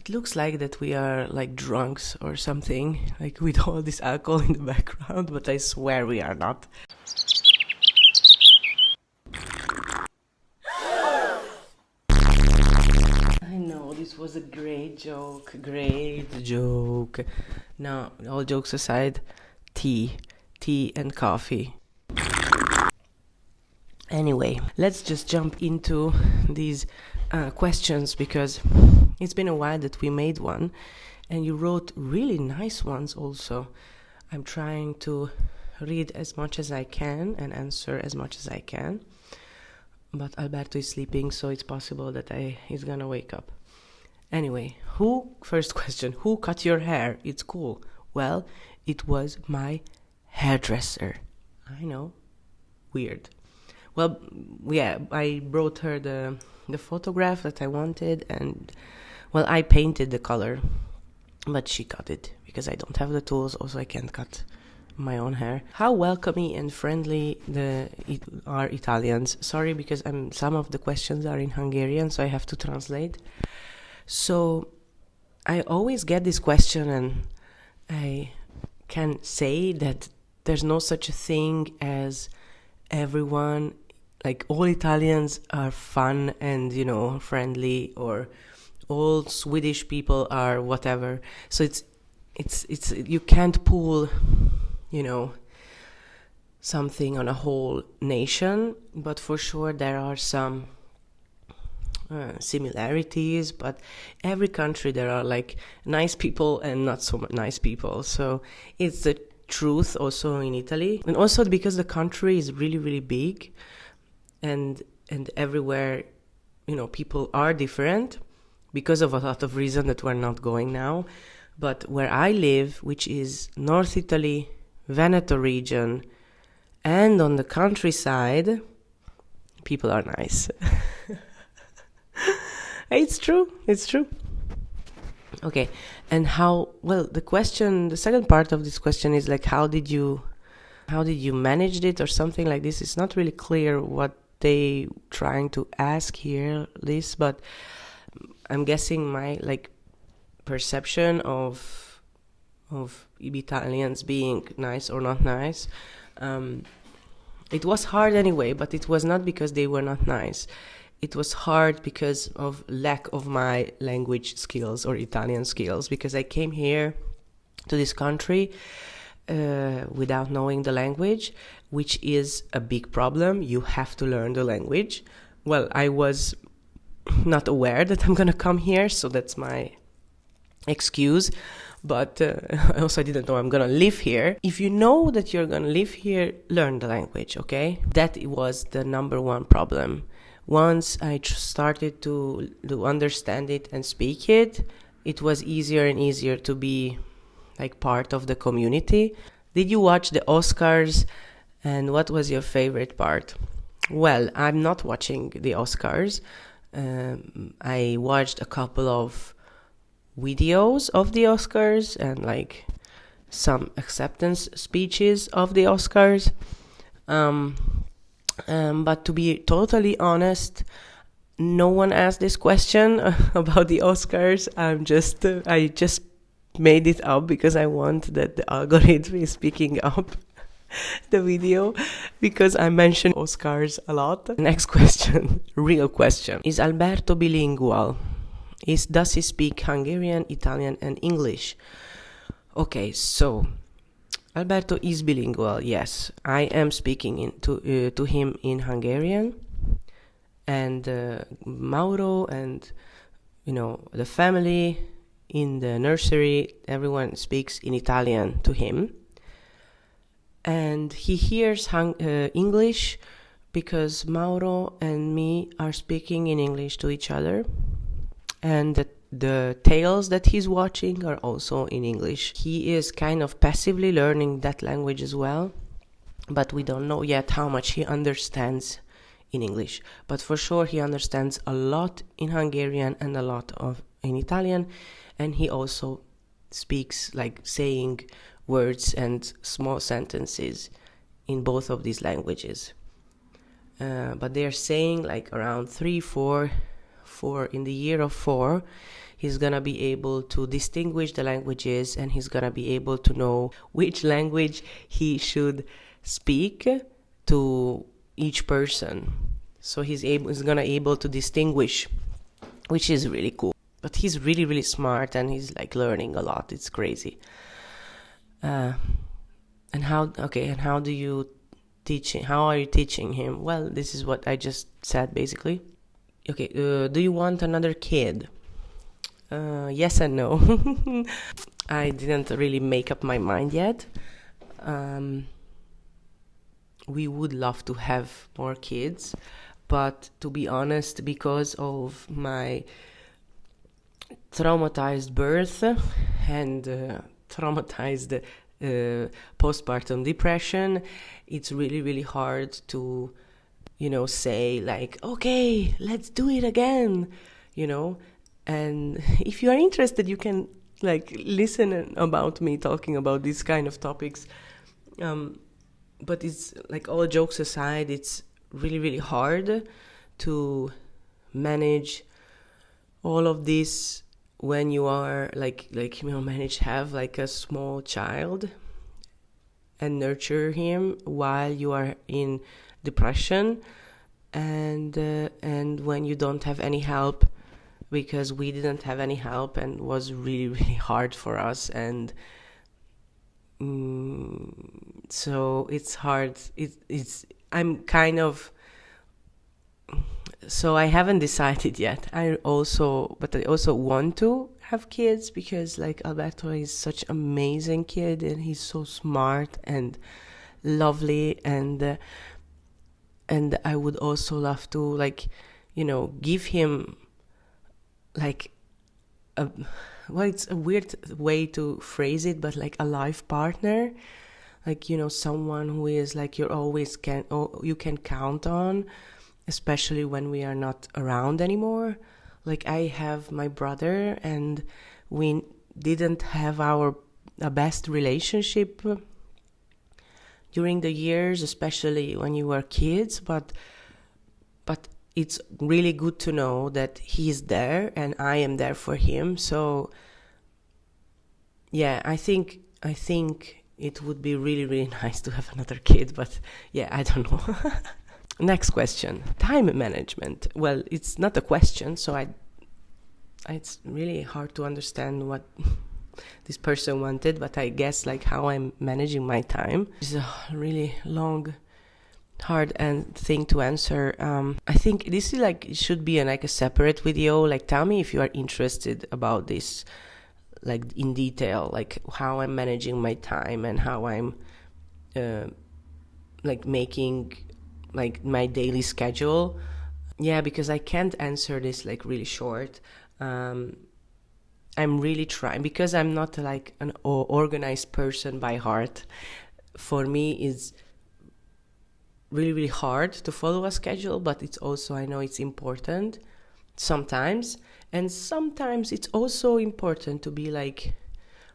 It looks like that we are like drunks or something, like with all this alcohol in the background, but I swear we are not. I know, this was a great joke. Now, all jokes aside, tea and coffee. Anyway, let's just jump into these questions, because it's been a while that we made one, and you wrote really nice ones also. I'm trying to read as much as I can and answer as much as I can, but Alberto is sleeping, so it's possible that he's gonna wake up. Anyway, first question, who cut your hair? It's cool. Well, it was my hairdresser. I know, weird. Well, yeah, I brought her the photograph that I wanted, and, well, I painted the color, but she cut it, because I don't have the tools, also I can't cut my own hair. How welcoming and friendly are Italians? Sorry, because some of the questions are in Hungarian, so I have to translate. So I always get this question, and I can say that there's no such a thing as everyone, like all Italians are fun and, friendly, or all Swedish people are whatever. So it's you can't pull, something on a whole nation, but for sure there are some similarities, but every country there are like nice people and not so nice people. So it's the truth also in Italy, and also because the country is really, really big, and everywhere, people are different because of a lot of reasons that we're not going now. But where I live, which is North Italy, Veneto region, and on the countryside, people are nice. It's true. Okay, and the second part of this question is like, how did you manage it, or something like this? It's not really clear what they trying to ask here, but I'm guessing my perception of Italians being nice or not nice. It was hard anyway, but it was not because they were not nice. It was hard because of lack of my language skills or Italian skills, because I came here to this country without knowing the language, which is a big problem. You have to learn the language. Well, I was not aware that I'm going to come here, so that's my excuse. But also I didn't know I'm going to live here. If you know that you're going to live here, learn the language, okay? That was the number one problem. Once I started to understand it and speak it, it was easier and easier to be part of the community. Did you watch the Oscars? And what was your favorite part? Well, I'm not watching the Oscars. I watched a couple of videos of the Oscars and some acceptance speeches of the Oscars. But to be totally honest, no one asked this question about the Oscars. I just made it up because I want that the algorithm is picking up the video, because I mention Oscars a lot. Next question, real question. Is Alberto bilingual? Does he speak Hungarian, Italian, and English? Okay, so Alberto is bilingual, yes. I am speaking to him in Hungarian, and Mauro and the family in the nursery, everyone speaks in Italian to him, and he hears English because Mauro and me are speaking in English to each other, and the tales that he's watching are also in English. He is kind of passively learning that language as well, but we don't know yet how much he understands in English. But for sure he understands a lot in Hungarian and a lot in Italian, and he also speaks saying words and small sentences in both of these languages. But they're saying around 3, 4 in the year of 4, he's gonna be able to distinguish the languages, and he's gonna be able to know which language he should speak to each person. So he's gonna able to distinguish, which is really cool. But he's really, really smart, and he's like learning a lot. It's crazy. And how do you teach him? How are you teaching him? Well, this is what I just said, basically. Okay, do you want another kid? Yes and no. I didn't really make up my mind yet. We would love to have more kids, but to be honest, because of my traumatized birth and traumatized postpartum depression, it's really, really hard to, say like, okay, let's do it again, and if you are interested, you can like listen about me talking about these kind of topics. But it's like, all jokes aside, it's really, really hard to manage all of this when you are manage have like a small child and nurture him while you are in depression, and when you don't have any help, because we didn't have any help, and was really, really hard for us. And so it's hard. I'm kind of, so I haven't decided yet. I also want to have kids, because like Alberto is such an amazing kid, and he's so smart and lovely, and I would also love to like, give him like it's a weird way to phrase it, but like a life partner, like, someone who is like you can count on, especially when we are not around anymore. Like, I have my brother, and we didn't have our best relationship during the years, especially when you were kids, but it's really good to know that he's there and I am there for him. So yeah, I think it would be really, really nice to have another kid, but yeah, I don't know. Next question, time management. Well, it's not a question, so it's really hard to understand what this person wanted, but I guess like how I'm managing my time is a really long, hard thing to answer. I think this is like, it should be like a separate video. Like, tell me if you are interested about this, like in detail, like how I'm managing my time and how I'm like making like my daily schedule. Yeah, because I can't answer this like really short. I'm really trying, because I'm not like an organized person by heart. For me, it's really, really hard to follow a schedule, but it's also, I know it's important sometimes, and sometimes it's also important to be like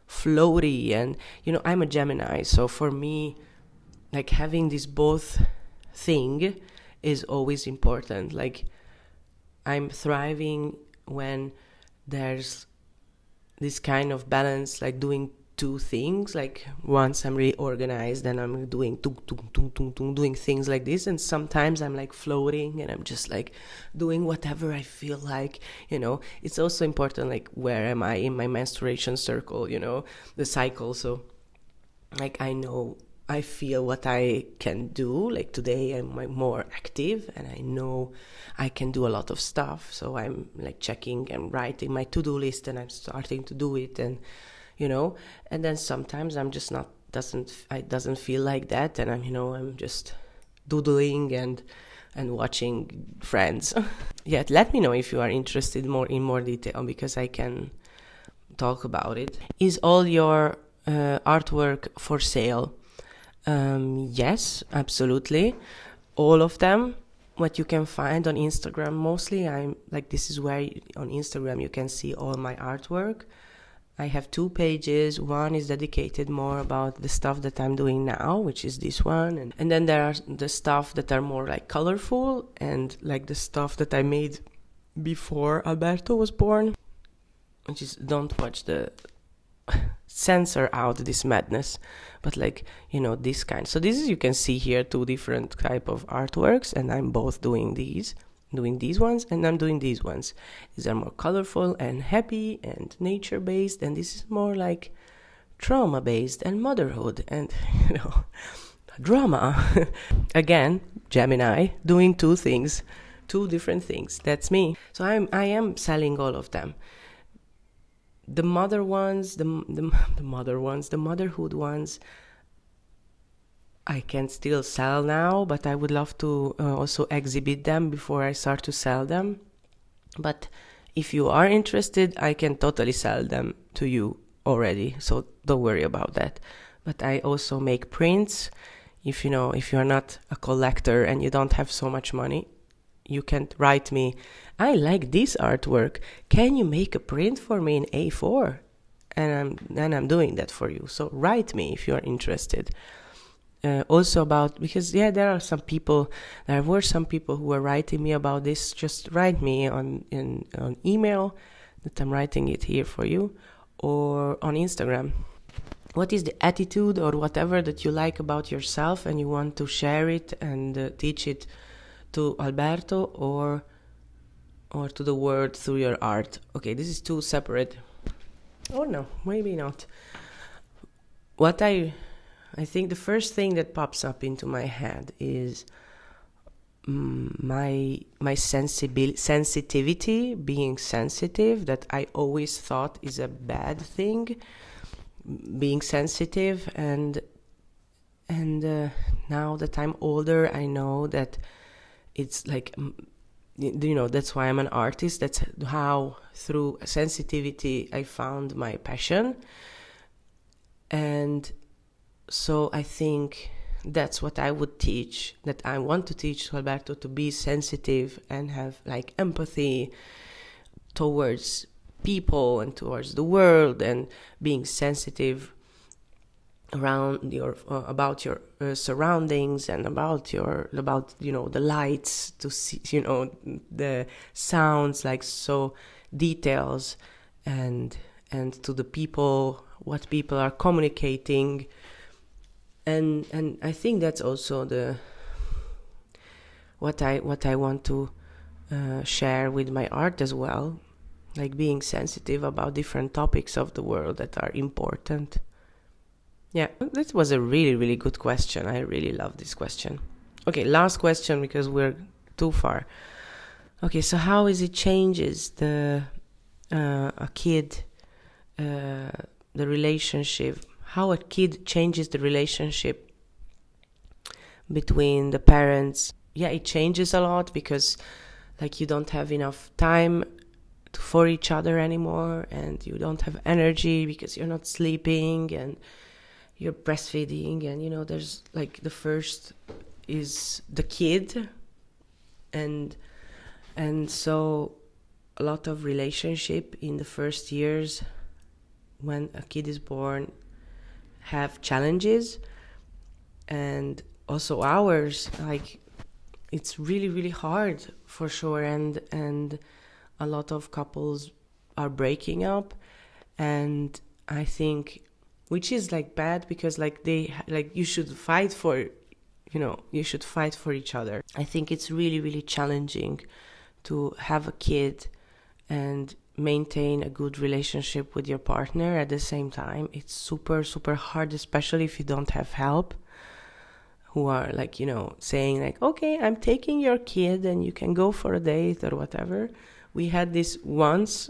floaty. And I'm a Gemini, so for me, like having this both thing is always important. Like, I'm thriving when there's this kind of balance, like doing two things. Like, once I'm really organized and I'm doing doing things like this, and sometimes I'm like floating and I'm just like doing whatever I feel like. It's also important, like, where am I in my menstruation circle, the cycle. So like, I feel what I can do. Like, today I'm more active, and I know I can do a lot of stuff. So I'm like checking and writing my to-do list, and I'm starting to do it. And and then sometimes I'm just not, doesn't feel like that, and I'm just doodling and watching Friends. Yeah, let me know if you are interested in more detail, because I can talk about it. Is all your artwork for sale? Yes, absolutely, all of them. What you can find on Instagram, mostly, I'm like, this is where on Instagram you can see all my artwork. I have 2 pages. One is dedicated more about the stuff that I'm doing now, which is this one. And then there are the stuff that are more like colorful, and like the stuff that I made before Alberto was born. which is don't watch the censor out this madness, but like, this kind. So this is, you can see here, two different type of artworks, and I'm both doing these ones, and I'm doing these ones. These are more colorful and happy and nature based, and this is more like trauma based and motherhood and drama. Again, Gemini doing two different things. That's me. So I am selling all of them. The mother ones, the motherhood ones, I can still sell now, but I would love to also exhibit them before I start to sell them. But if you are interested, I can totally sell them to you already, so don't worry about that. But I also make prints. If you're not a collector and you don't have so much money, you can write me, I like this artwork, can you make a print for me in A4? And I'm doing that for you. So write me if you're interested. Also because there were some people who were writing me about this. Just write me on email that I'm writing it here for you, or on Instagram. What is the attitude or whatever that you like about yourself and you want to share it and teach it to Alberto or to the world through your art? Okay, this is two separate. Oh no, maybe not. What I think the first thing that pops up into my head is my sensitivity, being sensitive, that I always thought is a bad thing, being sensitive, and now that I'm older, I know that it's like, that's why I'm an artist. That's how, through sensitivity, I found my passion. And so I think that's what I would teach, that I want to teach to Alberto, to be sensitive and have like empathy towards people and towards the world, and being sensitive around about your surroundings, and about the lights, to see the sounds, like, so details, and to the people, what people are communicating. And I think that's also what I want to share with my art as well, like being sensitive about different topics of the world that are important. Yeah, that was a really, really good question. I really love this question. Okay, last question, because we're too far. Okay, so how is it changes a kid, the relationship, how a kid changes the relationship between the parents? Yeah, it changes a lot, because like you don't have enough time for each other anymore, and you don't have energy because you're not sleeping, and you're breastfeeding, and there's like, the first is the kid, and so a lot of relationship in the first years when a kid is born have challenges, and also ours, like, it's really, really hard for sure, and a lot of couples are breaking up, and I think, which is like bad, because like you should fight for each other. I think it's really, really challenging to have a kid and maintain a good relationship with your partner at the same time. It's super, super hard, especially if you don't have help, who are like, saying like, okay, I'm taking your kid and you can go for a date or whatever. We had this once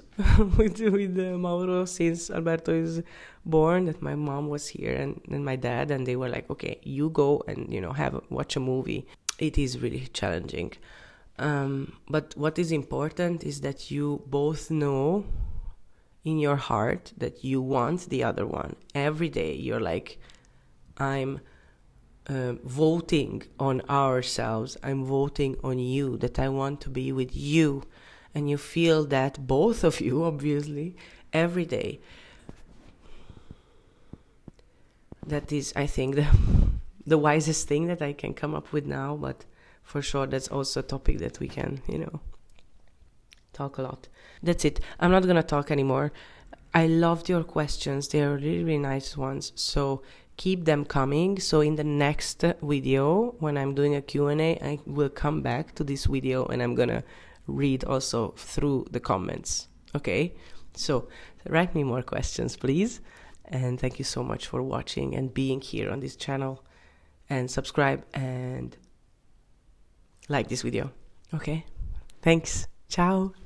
with Mauro, since Alberto is born, that my mom was here and my dad, and they were like, okay, you go and watch a movie. It is really challenging, but what is important is that you both know in your heart that you want the other one. Every day you're like, I'm voting on ourselves, I'm voting on you, that I want to be with you. And you feel that, both of you, obviously, every day. That is, I think, the wisest thing that I can come up with now. But for sure, that's also a topic that we can, talk a lot. That's it. I'm not gonna talk anymore. I loved your questions. They are really, really nice ones. So keep them coming. So in the next video, when I'm doing a Q&A, I will come back to this video and I'm gonna read also through the comments. Okay? So write me more questions, please. And thank you so much for watching and being here on this channel. And subscribe and like this video. Okay? Thanks. Ciao.